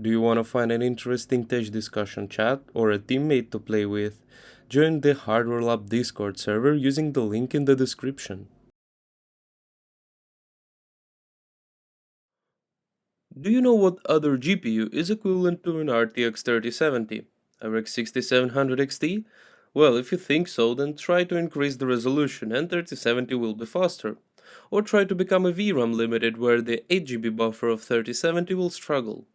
Do you want to find an interesting tech discussion chat or a teammate to play with? Join the Hardware Lab Discord server using the link in the description. Do you know what other GPU is equivalent to an RTX 3070? A RX 6700 XT? Well, if you think so, then try to increase the resolution and 3070 will be faster. Or try to become a VRAM limited where the 8GB buffer of 3070 will struggle.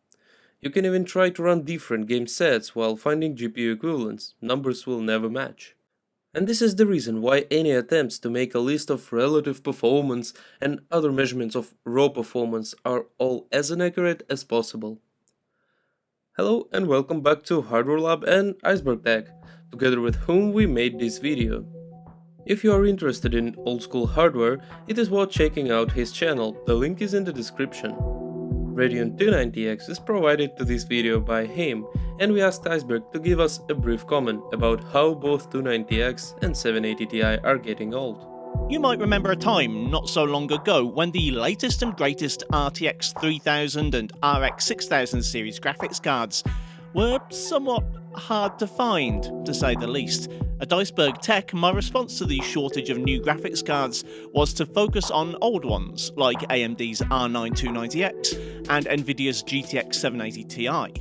You can even try to run different game sets while finding GPU equivalents, numbers will never match. And this is the reason why any attempts to make a list of relative performance and other measurements of raw performance are all as inaccurate as possible. Hello and welcome back to Hardware Lab and Iceberg Tech, together with whom we made this video. If you are interested in old school hardware, it is worth checking out his channel, the link is in the description. Radeon 290X is provided to this video by him, and we asked Iceberg to give us a brief comment about how both 290X and 780Ti are getting old. You might remember a time not so long ago when the latest and greatest RTX 3000 and RX 6000 series graphics cards were somewhat hard to find, to say the least. At Iceberg Tech, my response to the shortage of new graphics cards was to focus on old ones, like AMD's R9 290X and Nvidia's GTX 780Ti.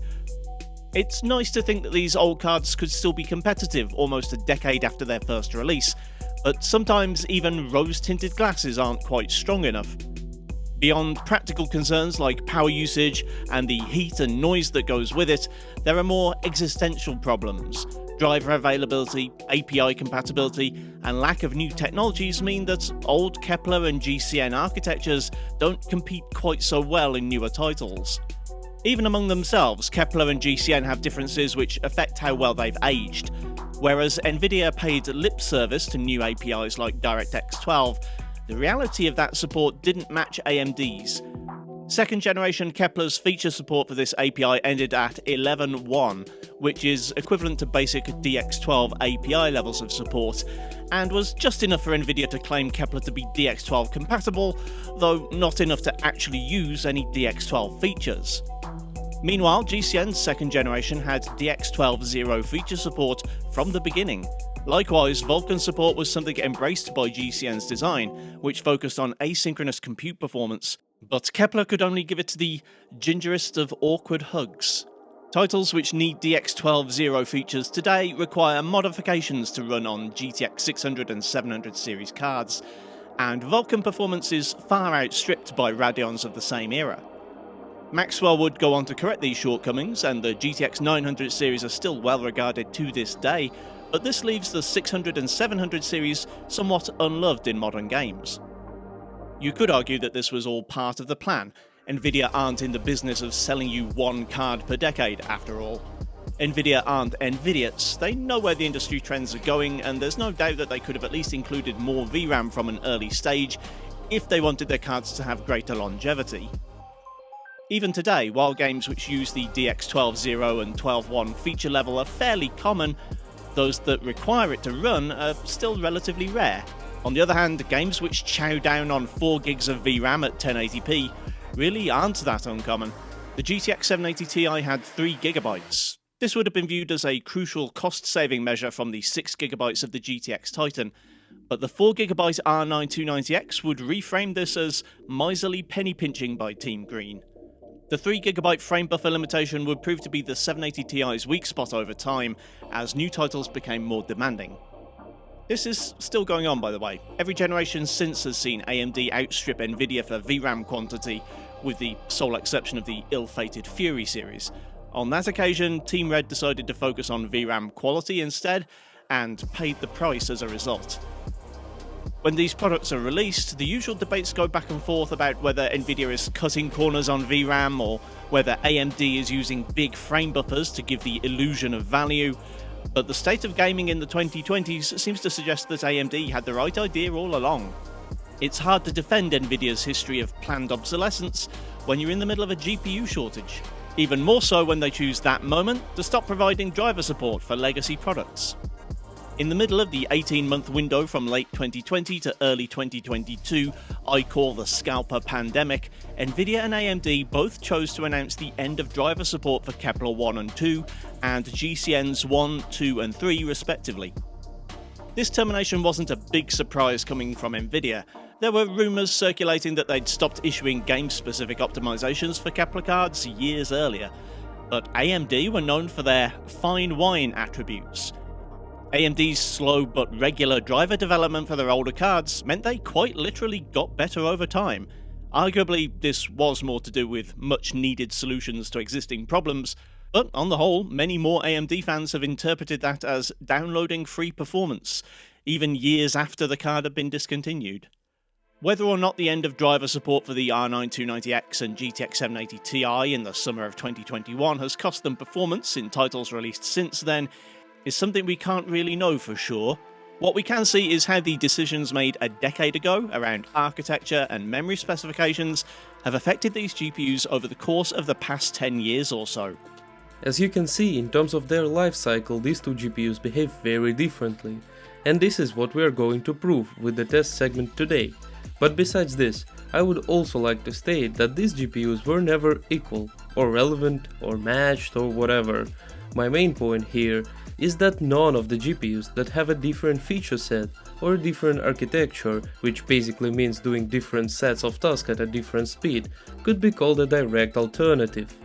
It's nice to think that these old cards could still be competitive almost a decade after their first release, but sometimes even rose-tinted glasses aren't quite strong enough. Beyond practical concerns like power usage and the heat and noise that goes with it, there are more existential problems. Driver availability, API compatibility, and lack of new technologies mean that old Kepler and GCN architectures don't compete quite so well in newer titles. Even among themselves, Kepler and GCN have differences which affect how well they've aged. Whereas Nvidia paid lip service to new APIs like DirectX 12, the reality of that support didn't match AMD's. Second generation Kepler's feature support for this API ended at 11.1, which is equivalent to basic DX12 API levels of support, and was just enough for Nvidia to claim Kepler to be DX12 compatible, though not enough to actually use any DX12 features. Meanwhile, GCN's second generation had DX12 Zero feature support from the beginning. Likewise, Vulkan support was something embraced by GCN's design, which focused on asynchronous compute performance, but Kepler could only give it the gingerest of awkward hugs. Titles which need DX12 Zero features today require modifications to run on GTX 600 and 700 series cards, and Vulkan performance is far outstripped by Radeons of the same era. Maxwell would go on to correct these shortcomings, and the GTX 900 series are still well regarded to this day, but this leaves the 600 and 700 series somewhat unloved in modern games. You could argue that this was all part of the plan. Nvidia aren't in the business of selling you one card per decade, after all. Nvidia aren't Nvidians, they know where the industry trends are going, and there's no doubt that they could have at least included more VRAM from an early stage if they wanted their cards to have greater longevity. Even today, while games which use the DX12 Zero and 12.1 feature level are fairly common, those that require it to run are still relatively rare. On the other hand, games which chow down on 4 gigs of VRAM at 1080p really aren't that uncommon. The GTX 780Ti had 3 GB. This would have been viewed as a crucial cost-saving measure from the 6 GB of the GTX Titan, but the 4 GB R9 290X would reframe this as miserly penny-pinching by Team Green. The 3 GB frame buffer limitation would prove to be the 780Ti's weak spot over time, as new titles became more demanding. This is still going on, by the way. Every generation since has seen AMD outstrip Nvidia for VRAM quantity, with the sole exception of the ill-fated Fury series. On that occasion, Team Red decided to focus on VRAM quality instead, and paid the price as a result. When these products are released, the usual debates go back and forth about whether Nvidia is cutting corners on VRAM, or whether AMD is using big frame buffers to give the illusion of value, but the state of gaming in the 2020s seems to suggest that AMD had the right idea all along. It's hard to defend Nvidia's history of planned obsolescence when you're in the middle of a GPU shortage, even more so when they choose that moment to stop providing driver support for legacy products. In the middle of the 18-month window from late 2020 to early 2022, I call the scalper pandemic, Nvidia and AMD both chose to announce the end of driver support for Kepler 1 and 2, and GCNs 1, 2 and 3 respectively. This termination wasn't a big surprise coming from Nvidia. There were rumours circulating that they'd stopped issuing game-specific optimizations for Kepler cards years earlier, but AMD were known for their fine wine attributes. AMD's slow but regular driver development for their older cards meant they quite literally got better over time. Arguably, this was more to do with much needed solutions to existing problems, but on the whole, many more AMD fans have interpreted that as downloading free performance, even years after the card had been discontinued. Whether or not the end of driver support for the R9 290X and GTX 780Ti in the summer of 2021 has cost them performance in titles released since then is something we can't really know for sure. What we can see is how the decisions made a decade ago around architecture and memory specifications have affected these GPUs over the course of the past 10 years or so. As you can see, in terms of their life cycle, these two GPUs behave very differently, and this is what we are going to prove with the test segment today. But besides this, I would also like to state that these GPUs were never equal, or relevant, or matched, or whatever. My main point here is that none of the GPUs that have a different feature set or a different architecture, which basically means doing different sets of tasks at a different speed, could be called a direct alternative.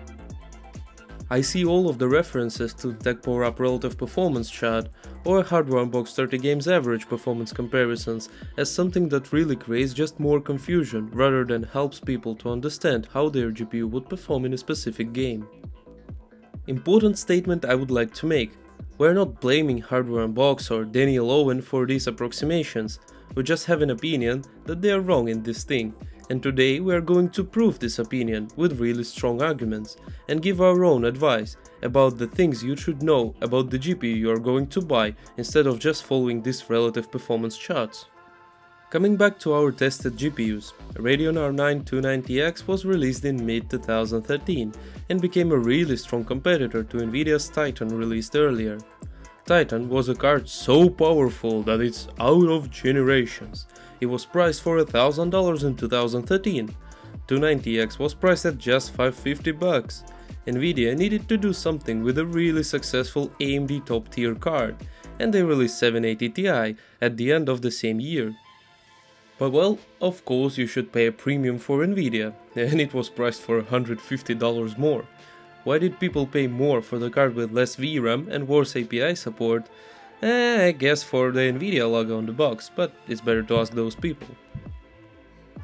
I see all of the references to TechPowerUp relative performance chart or Hardware Unbox 30 games average performance comparisons as something that really creates just more confusion rather than helps people to understand how their GPU would perform in a specific game. Important statement I would like to make. We're not blaming Hardware Unbox or Daniel Owen for these approximations, we just have an opinion that they are wrong in this thing, and today we are going to prove this opinion with really strong arguments and give our own advice about the things you should know about the GPU you are going to buy instead of just following these relative performance charts. Coming back to our tested GPUs, Radeon R9 290X was released in mid-2013 and became a really strong competitor to Nvidia's Titan released earlier. Titan was a card so powerful that it's out of generations. It was priced for $1,000 in 2013. 290X was priced at just $550. Nvidia needed to do something with a really successful AMD top tier card, and they released 780Ti at the end of the same year. But well, of course you should pay a premium for Nvidia, and it was priced for $150 more. Why did people pay more for the card with less VRAM and worse API support? I guess for the Nvidia logo on the box, but it's better to ask those people.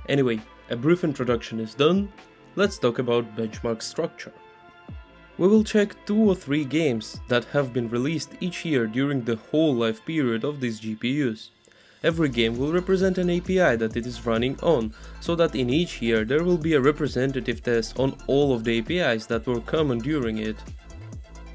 Anyway, a brief introduction is done, let's talk about benchmark structure. We will check 2 or 3 games that have been released each year during the whole life period of these GPUs. Every game will represent an API that it is running on, so that in each year there will be a representative test on all of the APIs that were common during it.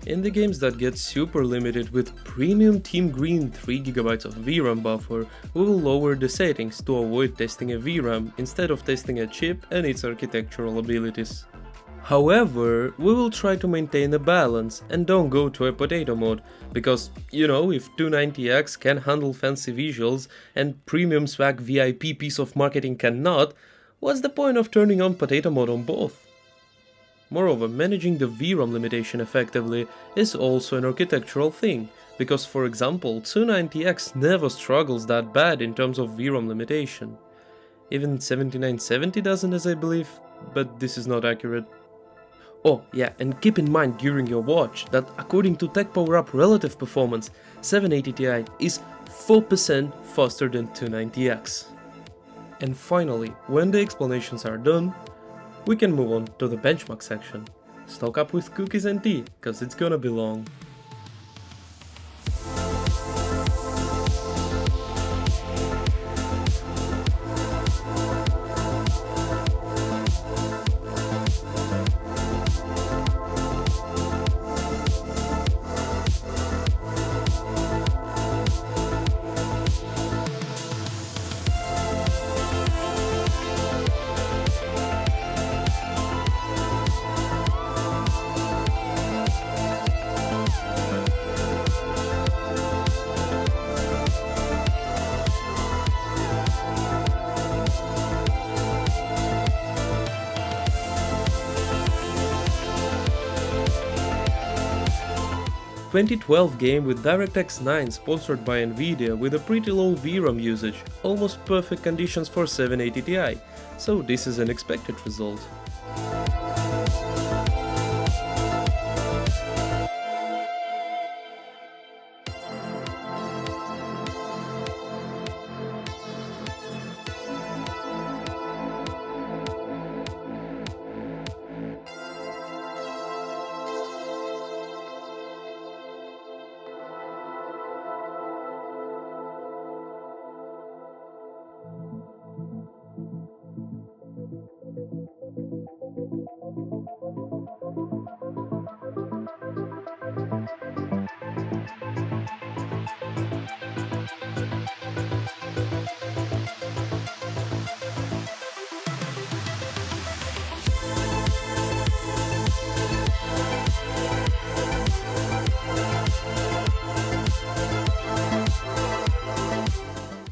In the games that get super limited with premium Team Green 3GB of VRAM buffer, we will lower the settings to avoid testing a VRAM instead of testing a chip and its architectural abilities. However, we will try to maintain a balance and don't go to a potato mode, because, you know, if 290X can handle fancy visuals and premium swag VIP piece of marketing cannot, what's the point of turning on potato mode on both? Moreover, managing the VRAM limitation effectively is also an architectural thing, because for example, 290X never struggles that bad in terms of VRAM limitation. Even 7970 doesn't, as I believe, but this is not accurate. Oh yeah, and keep in mind during your watch that according to TechPowerUp relative performance, 780Ti is 4% faster than 290X. And finally, when the explanations are done, we can move on to the benchmark section. Stock up with cookies and tea, cause it's gonna be long. 2012 game with DirectX 9 sponsored by Nvidia with a pretty low VRAM usage, almost perfect conditions for 780 Ti, so this is an expected result.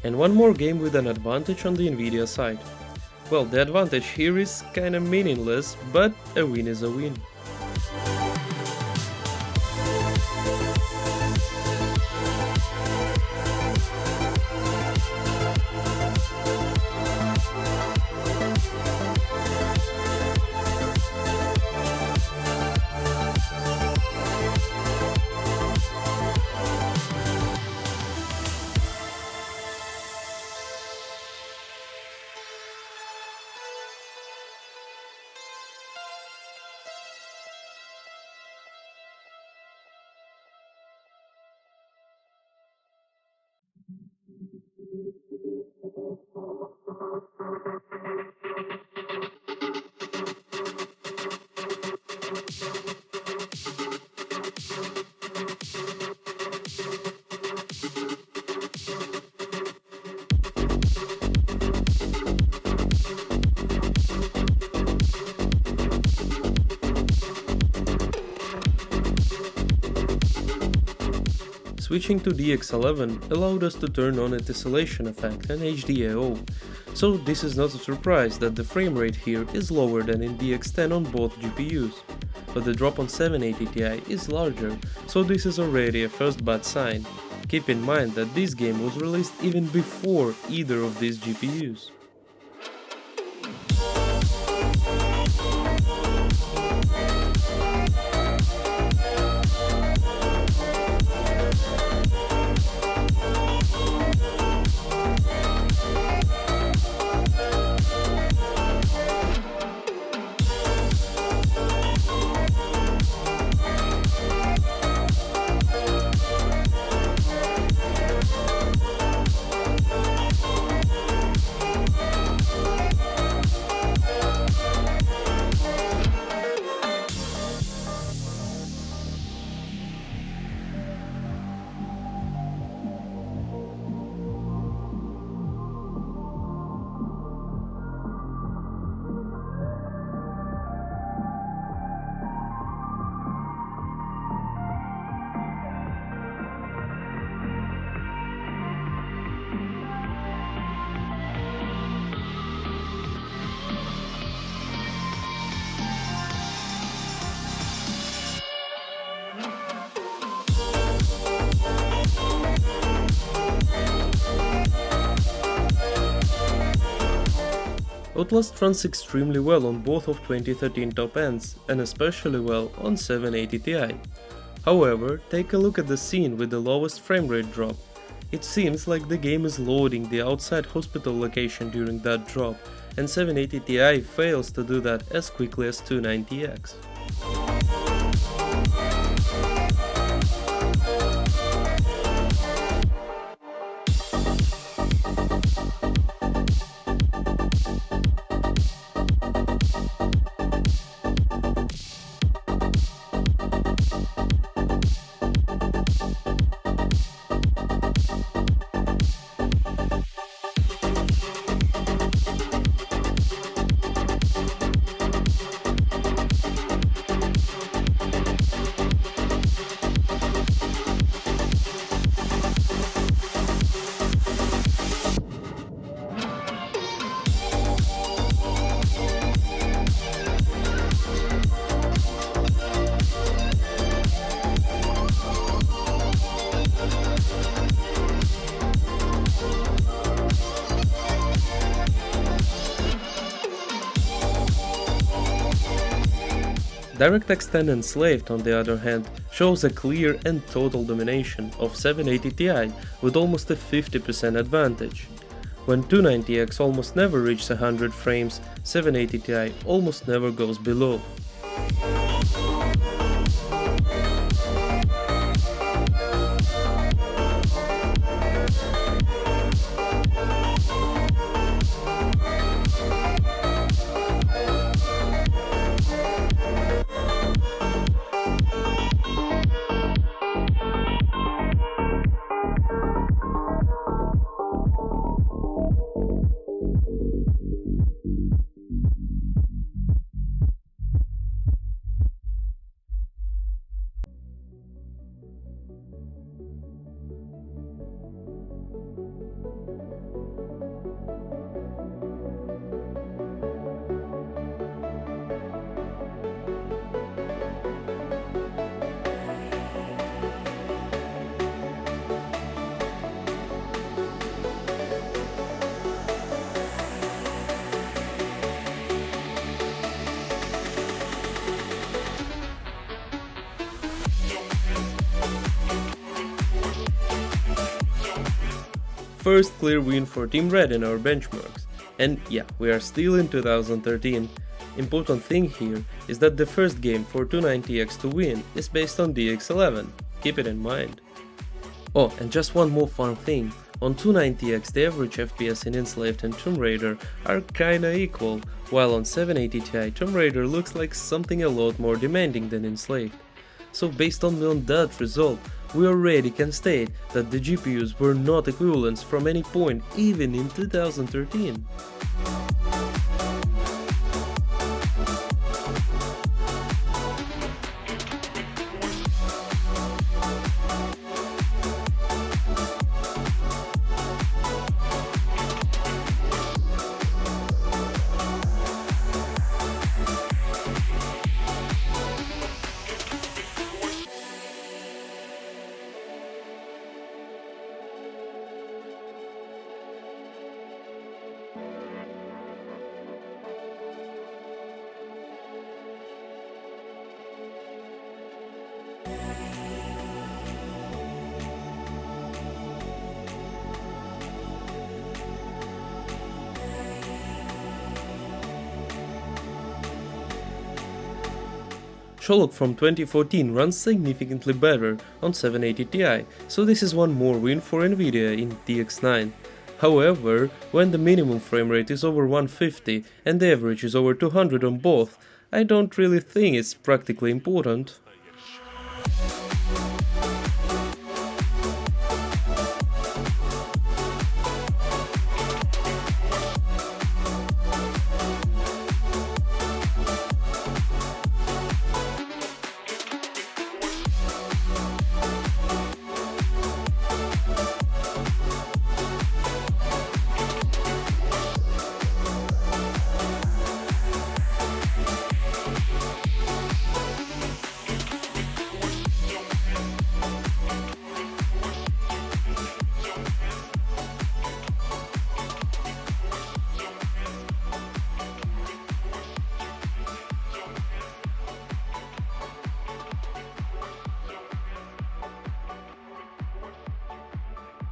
And one more game with an advantage on the Nvidia side. Well, the advantage here is kinda meaningless, but a win is a win. Switching to DX11 allowed us to turn on a tessellation effect and HDAO, so this is not a surprise that the frame rate here is lower than in DX10 on both GPUs. But the drop on 780 Ti is larger, so this is already a first bad sign. Keep in mind that this game was released even before either of these GPUs. Outlast runs extremely well on both of 2013 top ends, and especially well on 780 Ti. However, take a look at the scene with the lowest frame rate drop. It seems like the game is loading the outside hospital location during that drop, and 780 Ti fails to do that as quickly as 290X. DirectX 10 Enslaved, on the other hand, shows a clear and total domination of 780 Ti with almost a 50% advantage. When 290X almost never reaches 100 frames, 780 Ti almost never goes below. First clear win for Team Red in our benchmarks. And yeah, we are still in 2013. Important thing here is that the first game for 290X to win is based on DX11, keep it in mind. Oh, and just one more fun thing, on 290X the average FPS in Enslaved and Tomb Raider are kinda equal, while on 780 Ti Tomb Raider looks like something a lot more demanding than Enslaved. So based on that result, we already can state that the GPUs were not equivalents from any point even in 2013. Sherlock from 2014 runs significantly better on 780 Ti, so this is one more win for Nvidia in DX9. However, when the minimum frame rate is over 150 and the average is over 200 on both, I don't really think it's practically important.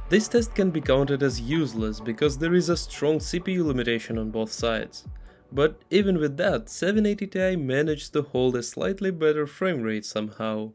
This test can be counted as useless because there is a strong CPU limitation on both sides. But even with that, 780 Ti managed to hold a slightly better frame rate somehow.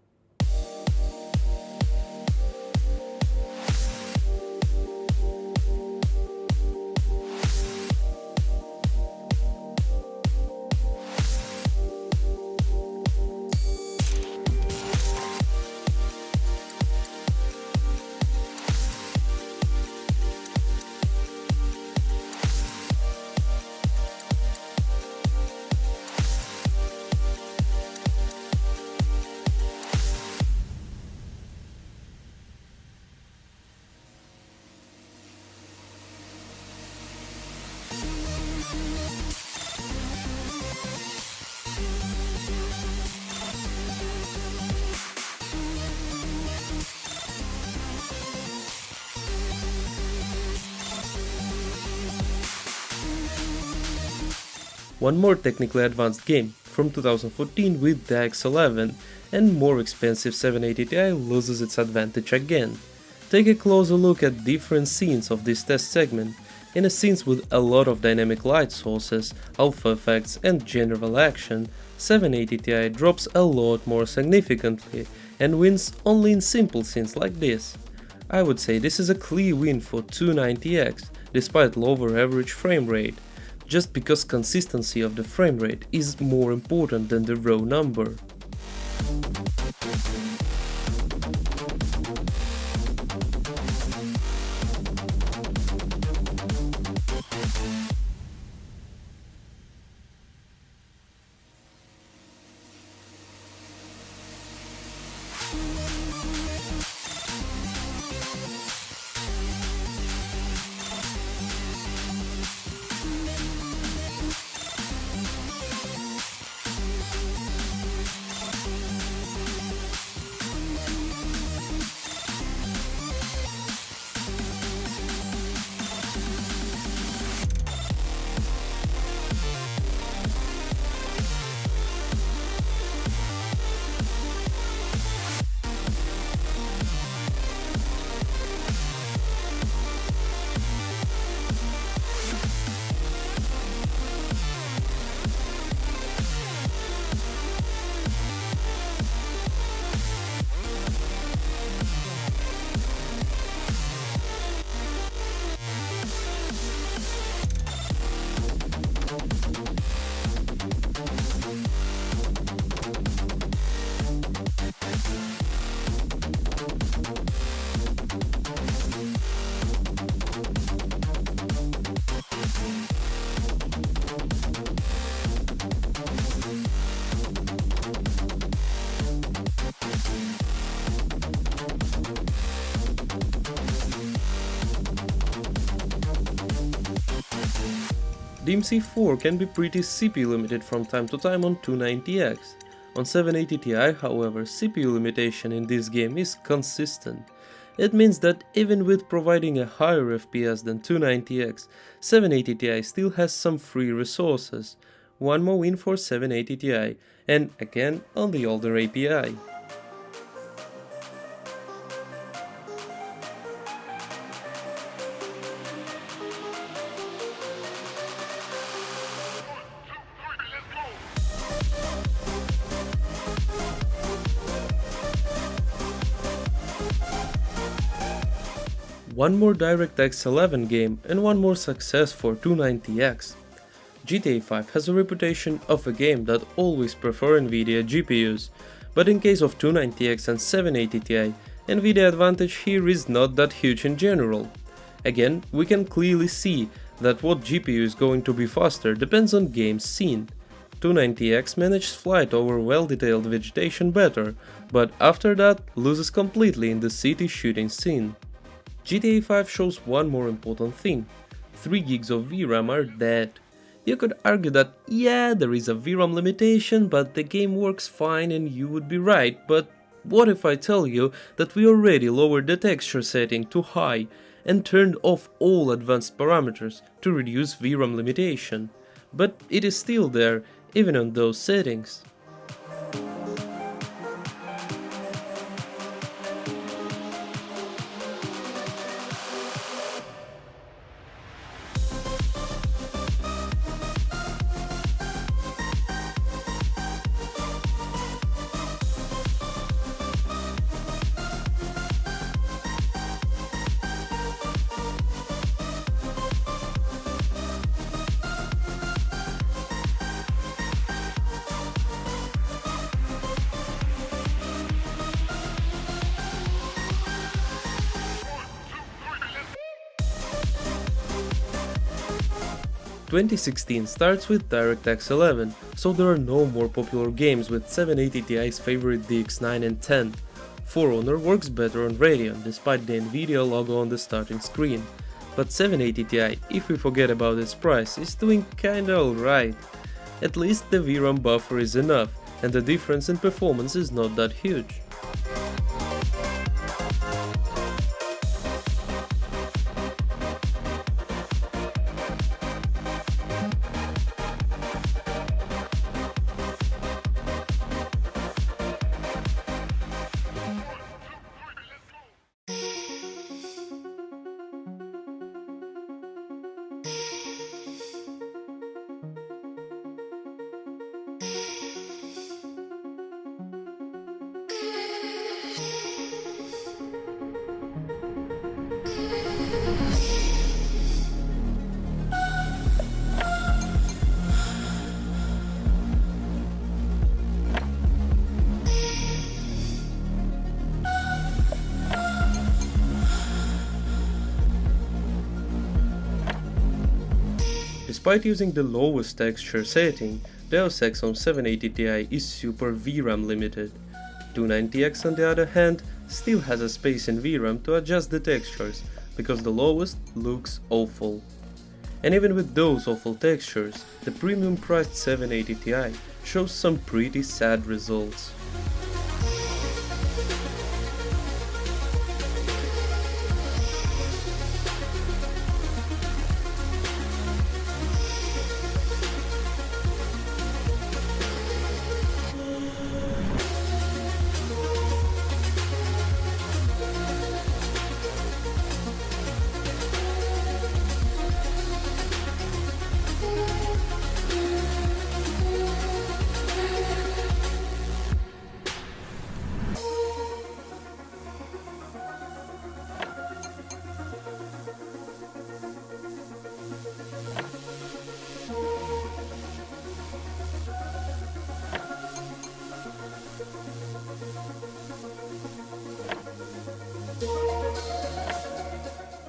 One more technically advanced game, from 2014 with the X11, and more expensive 780Ti loses its advantage again. Take a closer look at different scenes of this test segment. In a scenes with a lot of dynamic light sources, alpha effects and general action, 780Ti drops a lot more significantly and wins only in simple scenes like this. I would say this is a clear win for 290X, despite lower average frame rate, just because consistency of the frame rate is more important than the raw number. DMC4 can be pretty CPU limited from time to time on 290X. On 780Ti, however, CPU limitation in this game is consistent. It means that even with providing a higher FPS than 290X, 780Ti still has some free resources. One more win for 780Ti, and again on the older API. One more DirectX 11 game and one more success for 290X. GTA 5 has a reputation of a game that always prefer Nvidia GPUs, but in case of 290X and 780Ti, Nvidia advantage here is not that huge in general. Again, we can clearly see that what GPU is going to be faster depends on game scene. 290X manages flight over well-detailed vegetation better, but after that loses completely in the city shooting scene. GTA 5 shows one more important thing. 3 gigs of VRAM are dead. You could argue that yeah, there is a VRAM limitation, but the game works fine and you would be right, but what if I tell you that we already lowered the texture setting to high and turned off all advanced parameters to reduce VRAM limitation? But it is still there, even on those settings. "2016 starts with DirectX 11, so there are no more popular games with 780Ti's favorite DX9 and 10. For Honor works better on Radeon despite the Nvidia logo on the starting screen, but 780Ti, if we forget about its price, is doing kinda alright. At least the VRAM buffer is enough, and the difference in performance is not that huge. Despite using the lowest texture setting, Deus Ex on 780 Ti is super VRAM limited. 290X on the other hand still has a space in VRAM to adjust the textures, because the lowest looks awful. And even with those awful textures, the premium priced 780 Ti shows some pretty sad results.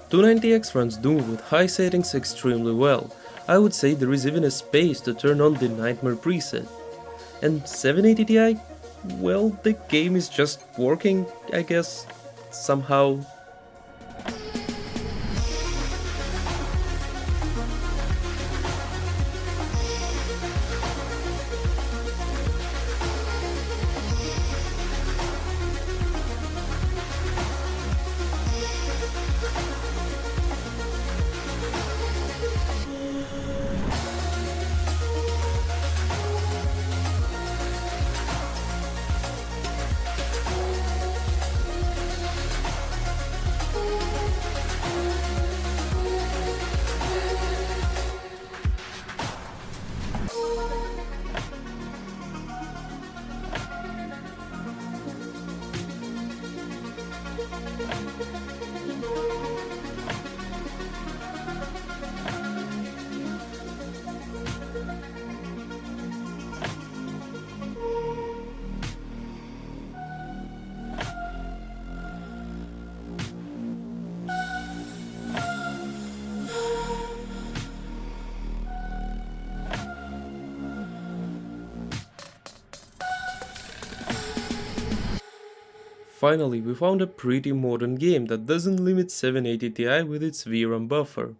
.290X runs Doom with high settings extremely well. I would say there is even a space to turn on the Nightmare preset. And 780 Ti? Well, the game is just working, I guess, somehow. Finally, we found a pretty modern game that doesn't limit 780 Ti with its VRAM buffer.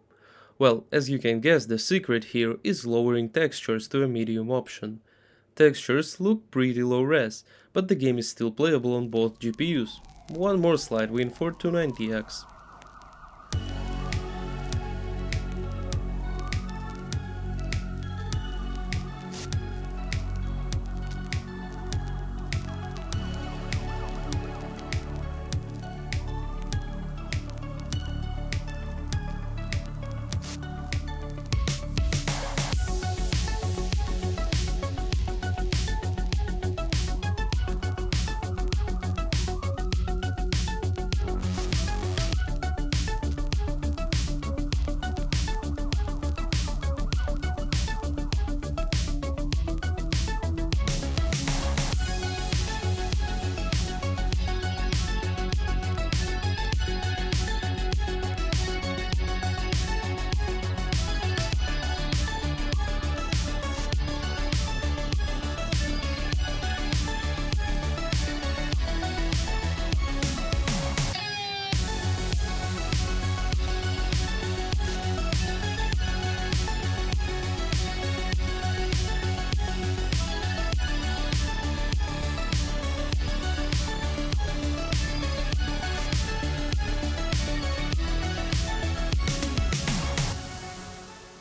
Well, as you can guess, the secret here is lowering textures to a medium option. Textures look pretty low res, but the game is still playable on both GPUs. One more slight win for 290X.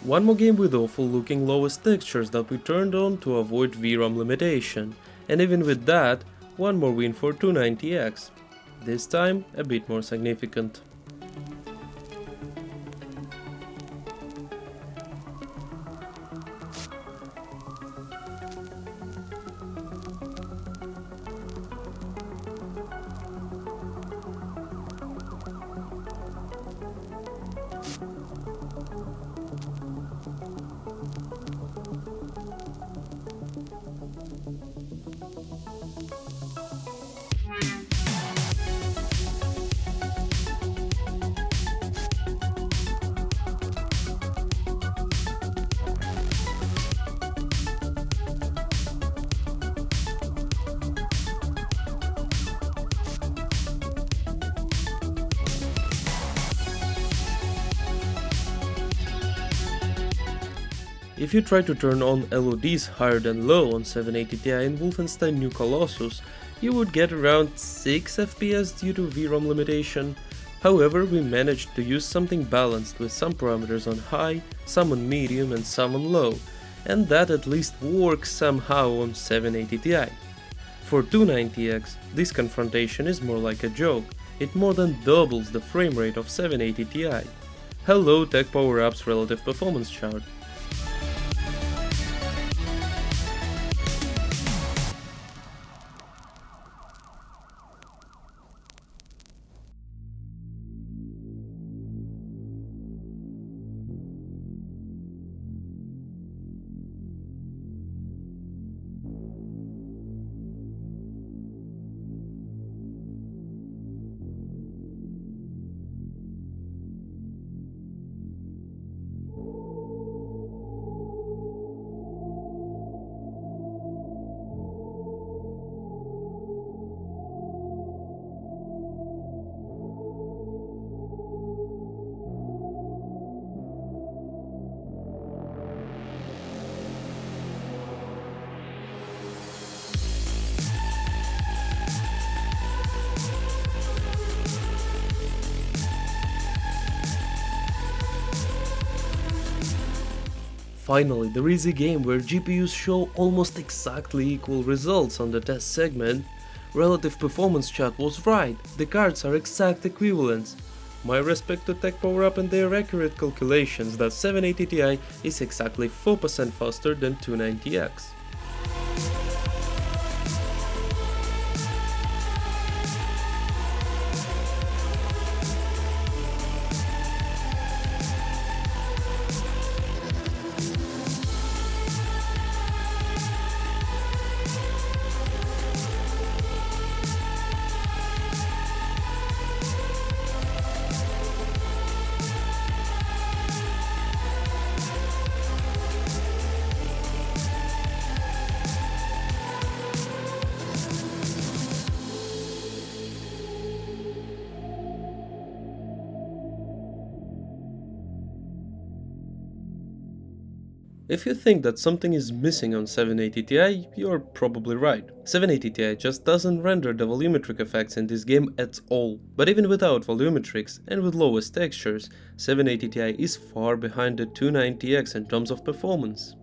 One more game with awful looking lowest textures that we turned on to avoid VRAM limitation, and even with that, one more win for 290X. This time a bit more significant. If you try to turn on LODs higher than low on 780Ti in Wolfenstein New Colossus, you would get around 6 FPS due to VROM limitation. However, we managed to use something balanced with some parameters on high, some on medium and some on low, and that at least works somehow on 780Ti. For 290X, this confrontation is more like a joke, it more than doubles the frame rate of 780Ti. Hello Tech Power Up's relative performance chart. Finally, there is a game where GPUs show almost exactly equal results on the test segment. Relative performance chart was right, the cards are exact equivalents. My respect to Tech Power Up and their accurate calculations that 780Ti is exactly 4% faster than 290X. If you think that something is missing on 780Ti, you're probably right. 780Ti just doesn't render the volumetric effects in this game at all. But even without volumetrics and with lowest textures, 780Ti is far behind the 290X in terms of performance.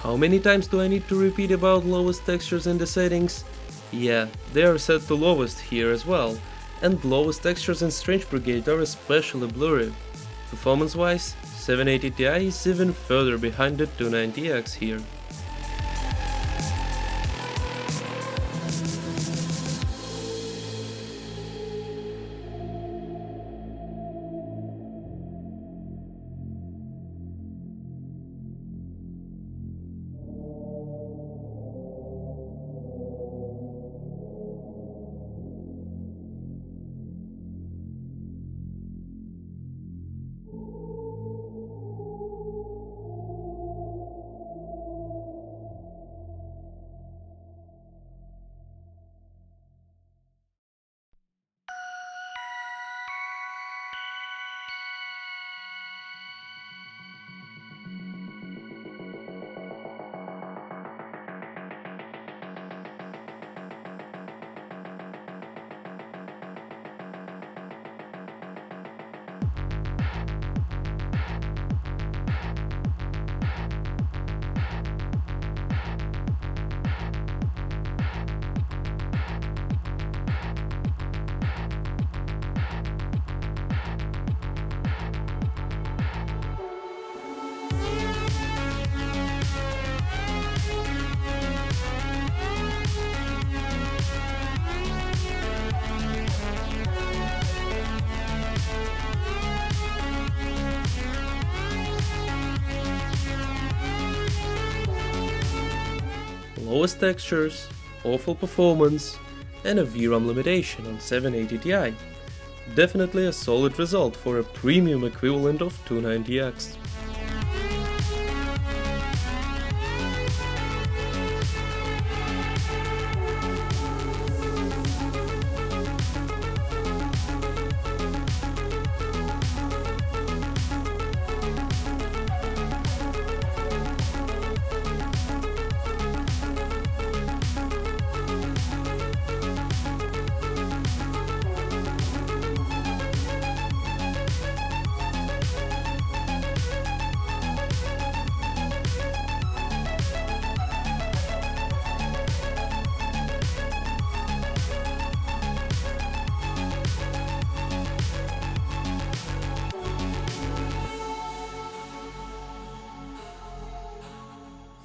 How many times do I need to repeat about lowest textures in the settings? Yeah, they are set to lowest here as well, and lowest textures in Strange Brigade are especially blurry. Performance wise, 780Ti is even further behind the 290X here. lowest textures, awful performance, and a VRAM limitation on 780 Ti. Definitely a solid result for a premium equivalent of 290X.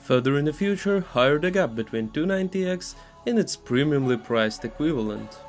Further in the future, higher the gap between 290X and its premiumly priced equivalent.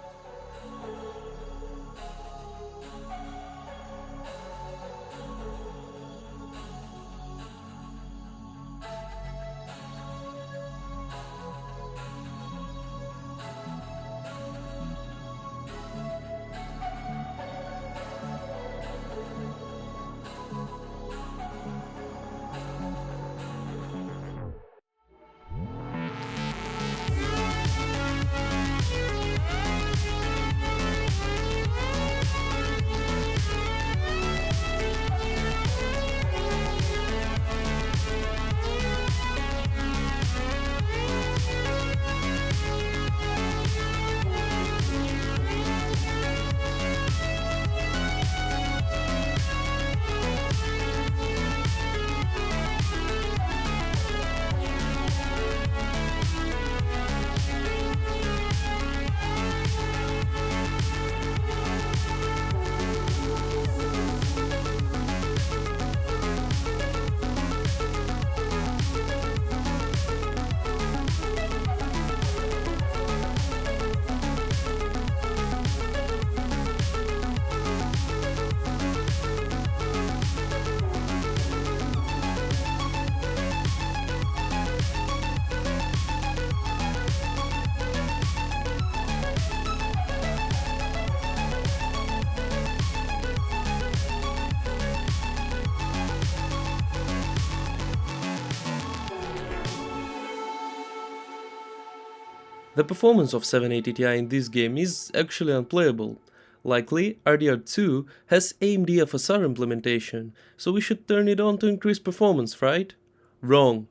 The performance of 780 Ti in this game is actually unplayable. Likely, RDR2 has AMD FSR implementation, so we should turn it on to increase performance, right? Wrong.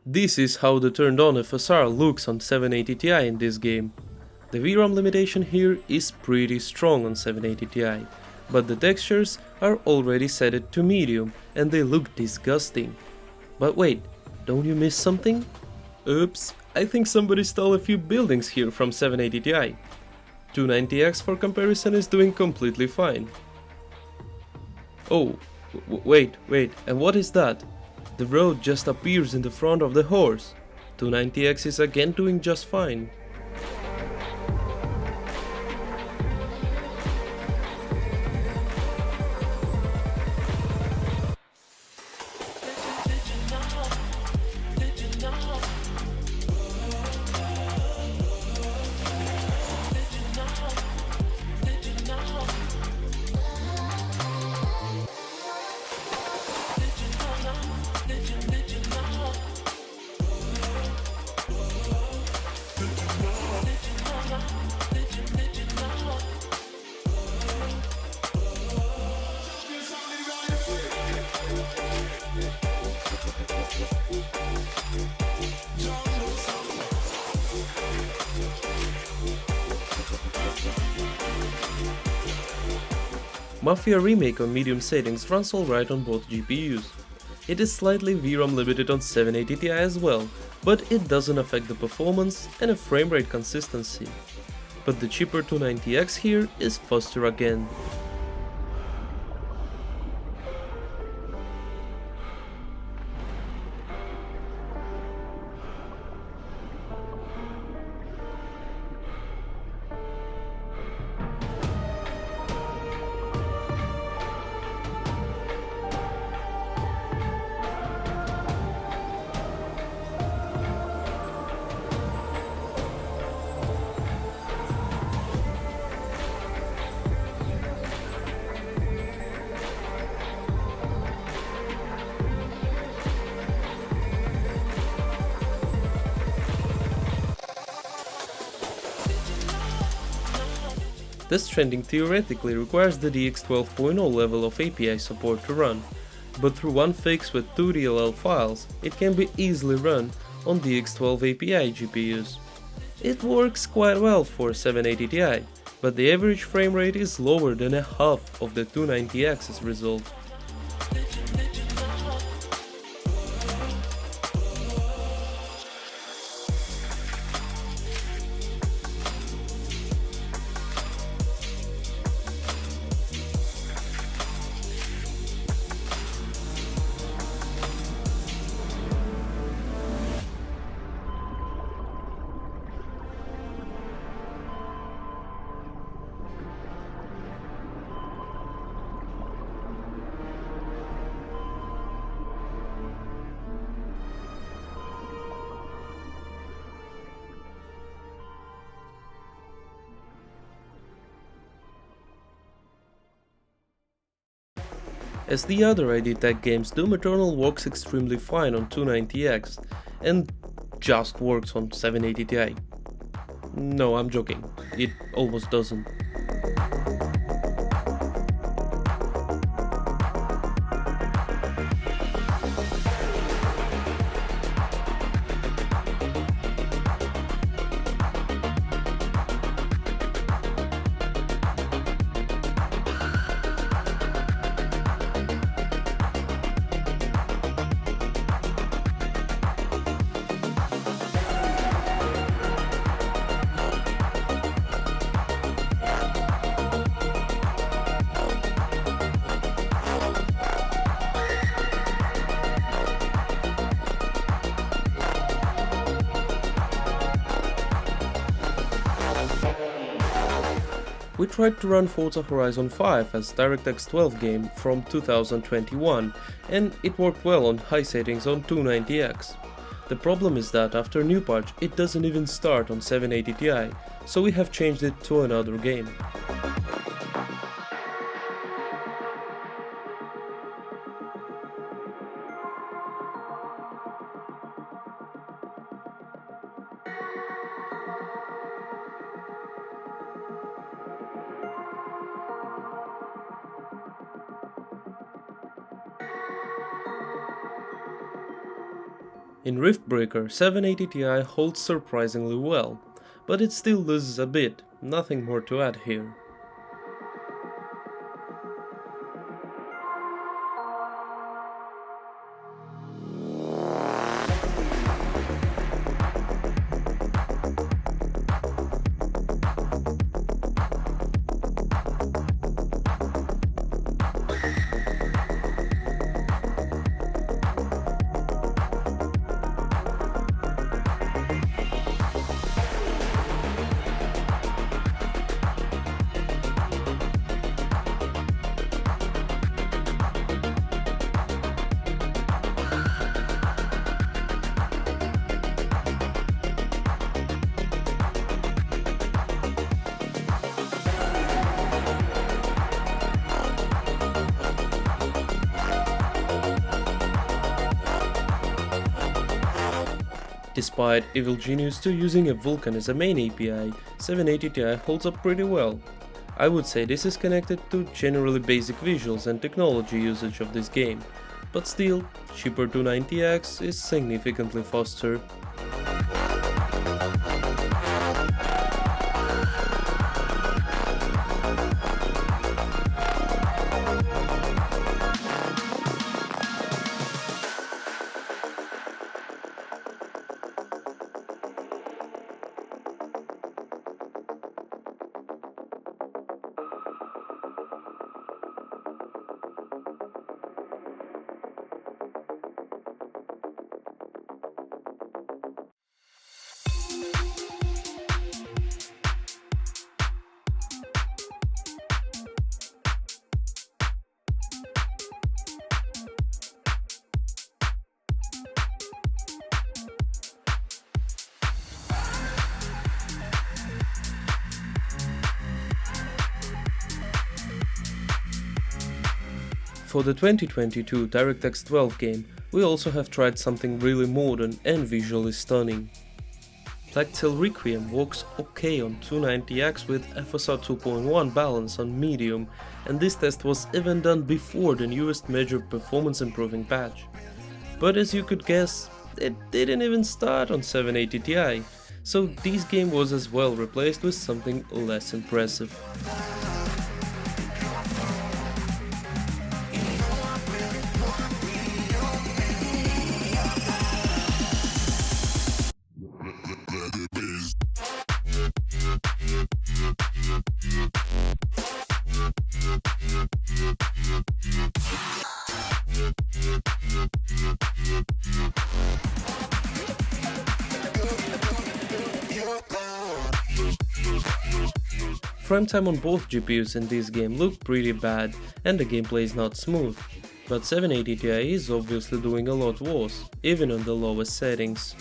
This is how the turned on FSR looks on 780 Ti in this game. The VRAM limitation here is pretty strong on 780 Ti, but the textures are already set to medium and they look disgusting. But wait, don't you miss something? Oops, I think somebody stole a few buildings here from 780 Ti. 290X for comparison is doing completely fine. Oh, wait, and what is that? The road just appears in the front of the horse. 290X is again doing just fine. Mafia Remake on medium settings runs alright on both GPUs. It is slightly VRAM limited on 780 Ti as well, but it doesn't affect the performance and a frame rate consistency. But the cheaper 290X here is faster again. This trending theoretically requires the DX 12.0 level of API support to run, but through one fix with 2 DLL files, it can be easily run on DX12 API GPUs. It works quite well for 780Ti, but the average frame rate is lower than a half of the 290X's result. As the other ID Tech games, Doom Eternal works extremely fine on 290X and just works on 780Ti. No, I'm joking, it almost doesn't. We tried to run Forza Horizon 5 as DirectX 12 game from 2021, and it worked well on high settings on 290X. The problem is that after new patch it doesn't even start on 780Ti, so we have changed it to another game. In Riftbreaker, 780Ti holds surprisingly well, but it still loses a bit, nothing more to add here. Despite Evil Genius 2 using a Vulkan as a main API, 780Ti holds up pretty well. I would say this is connected to generally basic visuals and technology usage of this game, but still, cheaper 290X is significantly faster. For the 2022 DirectX 12 game, we also have tried something really modern and visually stunning. Blacktail Requiem works okay on 290X with FSR 2.1 balance on medium, and this test was even done before the newest major performance improving patch. But as you could guess, it didn't even start on 780 Ti, so this game was as well replaced with something less impressive. Frame time on both GPUs in this game looked pretty bad and the gameplay is not smooth, but 780 Ti is obviously doing a lot worse, even on the lowest settings.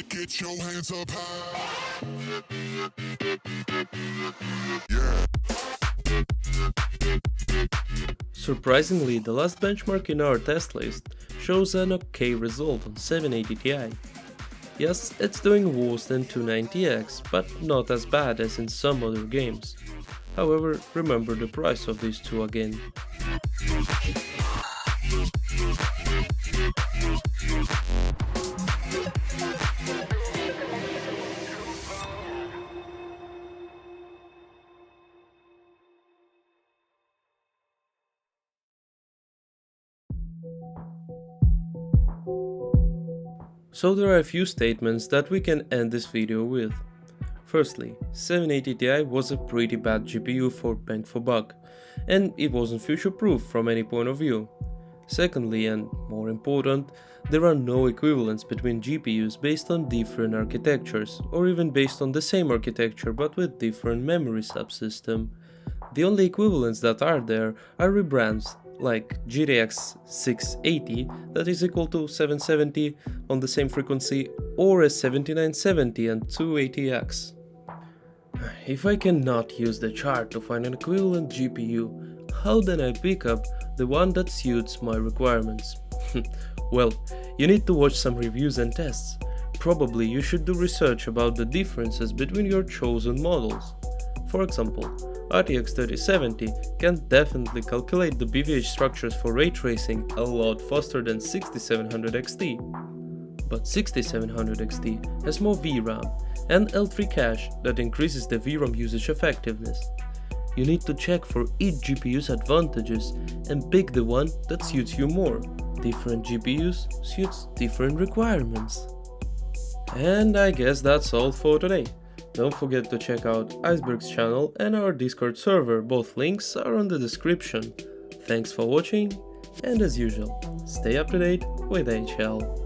Get your hands up high. Yeah. Surprisingly, the last benchmark in our test list shows an okay result on 780 Ti. Yes, it's doing worse than 290X, but not as bad as in some other games. However, remember the price of these two again. So there are a few statements that we can end this video with. Firstly, 780 Ti was a pretty bad GPU for bang for buck, and it wasn't future-proof from any point of view. Secondly, and more important, there are no equivalents between GPUs based on different architectures, or even based on the same architecture but with different memory subsystem. The only equivalents that are there are rebrands, like GTX 680 that is equal to 770 on the same frequency, or a 7970 and 280X. If I cannot use the chart to find an equivalent GPU, how then I pick up the one that suits my requirements? Well, you need to watch some reviews and tests. Probably you should do research about the differences between your chosen models. For example, RTX 3070 can definitely calculate the BVH structures for ray tracing a lot faster than 6700 XT. But 6700 XT has more VRAM and L3 cache that increases the VRAM usage effectiveness. You need to check for each GPU's advantages and pick the one that suits you more. Different GPUs suits different requirements. And I guess that's all for today. Don't forget to check out Iceberg's channel and our Discord server, both links are on the description. Thanks for watching, and as usual, stay up to date with HL.